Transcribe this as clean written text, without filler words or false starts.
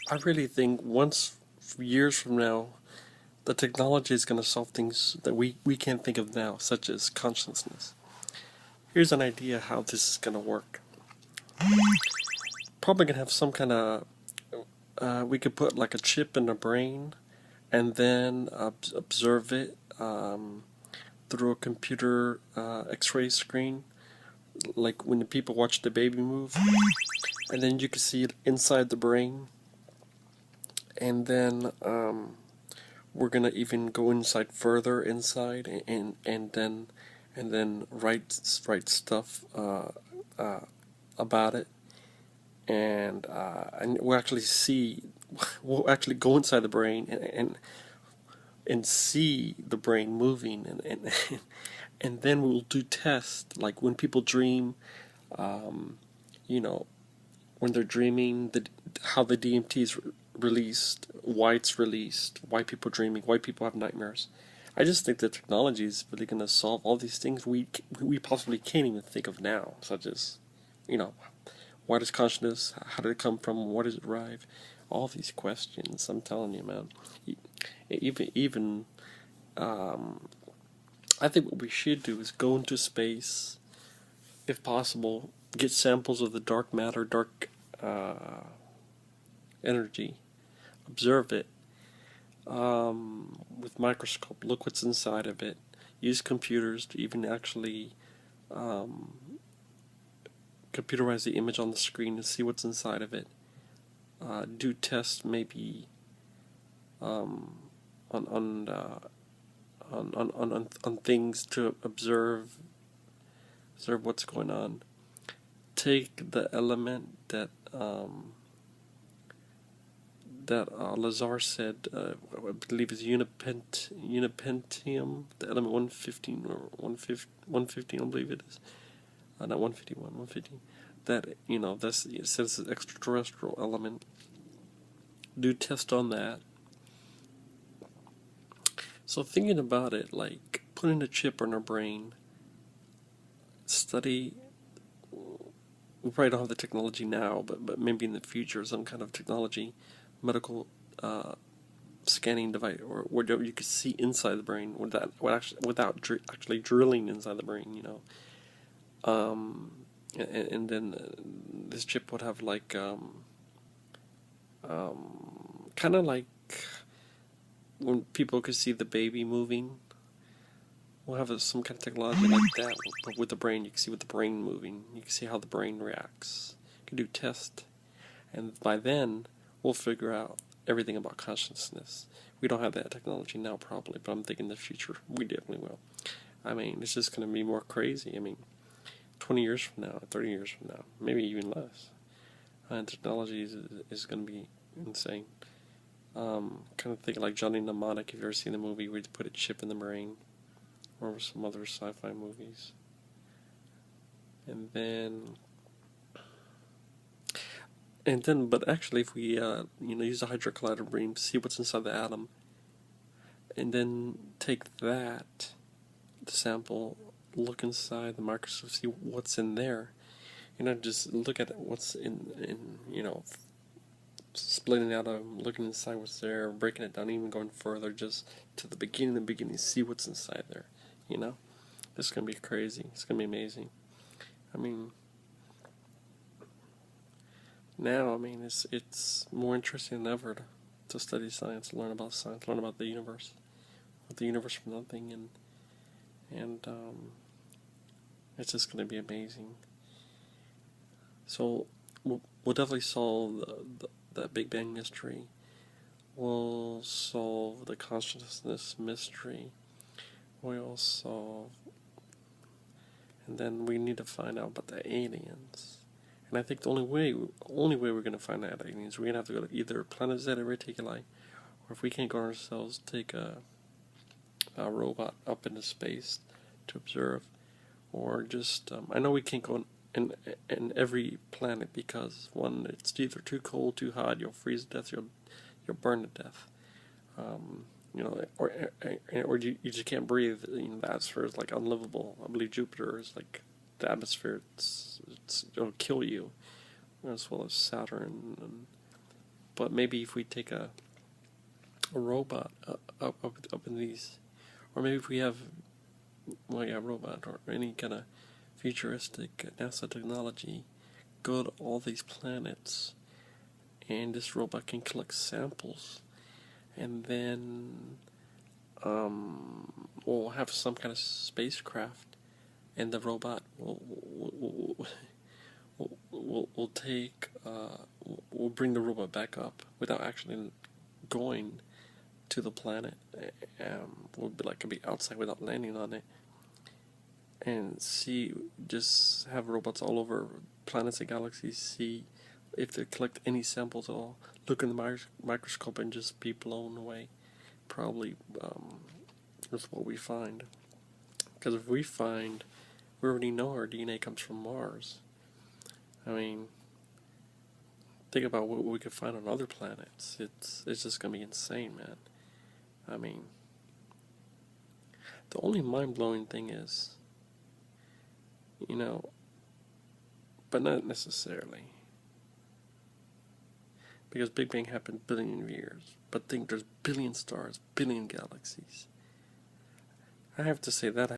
I really think once, years from now, the technology is going to solve things that we can't think of now, such as consciousness. Here's an idea how this is going to work. Probably going to have some kind of, we could put like a chip in the brain and then observe it through a computer x-ray screen, like when the people watch the baby move, and then you can see it inside the brain, and then we're gonna even go inside further inside and then write stuff about it, and we'll actually go inside the brain and see the brain moving, and then we'll do tests like when people dream, you know, when they're dreaming, how the DMT is released, why it's released, why people dreaming, why people have nightmares. I just think that technology is really going to solve all these things we possibly can't even think of now, such as, you know, what is consciousness? How did it come from? What does it arrive? All these questions. I'm telling you, man. Even I think what we should do is go into space, if possible, get samples of the dark matter, dark energy, observe it with microscope, look what's inside of it, use computers to even actually computerize the image on the screen and see what's inside of it. Do tests maybe on on things to observe what's going on. Take the element that Lazar said, I believe is unipentium, the element 115 or 115, I believe it is, not 151, 115. That, that's, it says it's an extraterrestrial element. Do test on that. So thinking about it, like putting a chip in our brain, study. We probably don't have the technology now, but maybe in the future, some kind of technology, medical scanning device, or where you could see inside the brain without actually drilling inside the brain, and then this chip would have like kind of like when people could see the baby moving. We'll have some kind of technology like that, but with the brain. You can see with the brain moving. You can see how the brain reacts. You can do tests, and by then we'll figure out everything about consciousness. We don't have that technology now, probably, but I'm thinking in the future we definitely will. I mean, it's just going to be more crazy. I mean, 20 years from now, 30 years from now, maybe even less, and technology is going to be insane. Kind of think like Johnny Mnemonic. If you've ever seen the movie where you put a chip in the brain, or some other sci-fi movies. And then, but actually, if we use a hydrocollider beam, see what's inside the atom, and then take that, the sample, look inside the microscope, see what's in there. Just look at what's in splitting out looking inside what's there, breaking it down, even going further, just to the beginning, see what's inside there. It's gonna be crazy. It's gonna be amazing. I mean, now, it's more interesting than ever to study science, learn about the universe, with the universe from nothing, and it's just gonna be amazing. So we'll definitely solve the Big Bang mystery. We'll solve the consciousness mystery. We'll solve, and then we need to find out about the aliens. And I think the only way we're going to find out aliens, we're going to have to go to either Planet Zeta Reticuli, or if we can't go ourselves, take a robot up into space to observe, or just I know we can't go in every planet because one, it's either too cold, too hot, you'll freeze to death, you'll burn to death. Or you just can't breathe. The atmosphere is like unlivable. I believe Jupiter is like the atmosphere. It'll kill you, as well as Saturn But maybe if we take a robot up in these, or maybe if we have, well, yeah, a robot or any kind of futuristic NASA technology, go to all these planets, and this robot can collect samples, and then we'll have some kind of spacecraft, and the robot will take we'll bring the robot back up without actually going to the planet. We'll be outside without landing on it, and just have robots all over planets and galaxies, see if they collect any samples at all, look in the microscope and just be blown away. Probably that's what we find. Because if we already know our DNA comes from Mars. I mean, think about what we could find on other planets. It's just gonna be insane, man. I mean, the only mind-blowing thing is, but not necessarily, because Big Bang happened billion of years. But think there's billion stars, billion galaxies. I have to say that